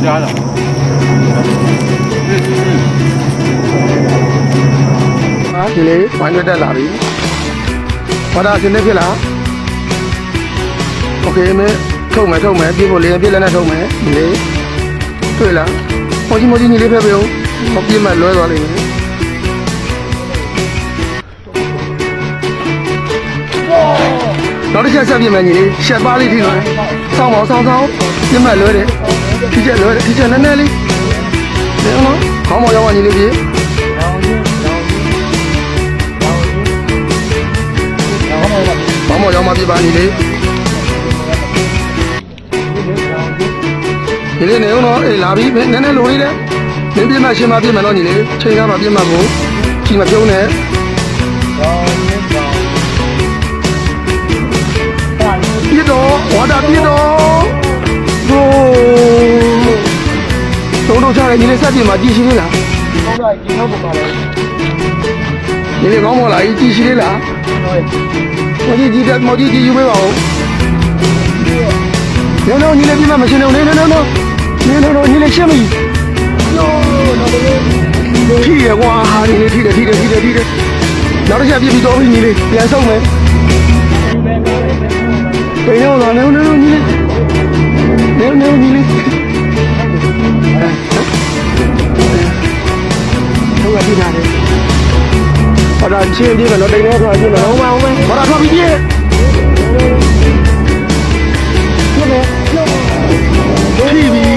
ကြားလာဒီလေဝိုင်းတက်လာပြီဘာသာစင်းနေဖြစ်လားโอเคမင်းထုတ်မယ်ပြေဖို့လေပြည့်လည်းနဲ့ထုတ်မယ်ဒီလေတွေ့လားမော်ကြီးညီလေးဖက်ပြုံးဟောပြည့်မှလွဲသွားလိမ့်မယ်နောက်တစ်ချက်ဆက်ပြမယ်ညီလေးရှက်ပါလေးထိလွယ်ဆောင်းပြည့်မှလွဲတယ်ထိချက်နည်းနည်းလေးဒီနော်ခေါင်းမော်ရောက်ညီလေးပြေခေါင်းမော်ရောက်မှပြပါညီလေးဒီလေးနေဦးနော်အေးလာပြီနည်းနည်းလိုလေးတဲ့မင်းပြမရှင်းမပြမယ်နော်ညီလေးချိန်ကားမပြမကိုကြီးမပြုံးနဲ့ပြတော့ဝါတာပြတော့ဟိုတို့ချရဲညီလေးစက်ပြမှာကြည်ရှိသေးလားကောင်းတော့ကြည်တော့ပါလားညီလေးကောင်းမလားကြည်ရှိသေးလားမော်ကြီးယူပေးပါဦးနော်ညီလေးပြမမရှင်းတော့နော်ညီလေးရှင်းပြီထိရကွာဟာညီလေးထိတယ်နောက်တစ်ချက်ပြပြီးတော့ညီလေးပြန်ဆုံးမယ်ဘယ်ရောက်လာနေညီလေးညီလေးဟုတ်ကဲ့ဒီနာတယ်ဘာသာချင်းပြမယ်တော့တိတ်နေသွားချင်းတော့ဟုတ်ပါဘာသာထွက်ပြီးပြည့်ထိပြီ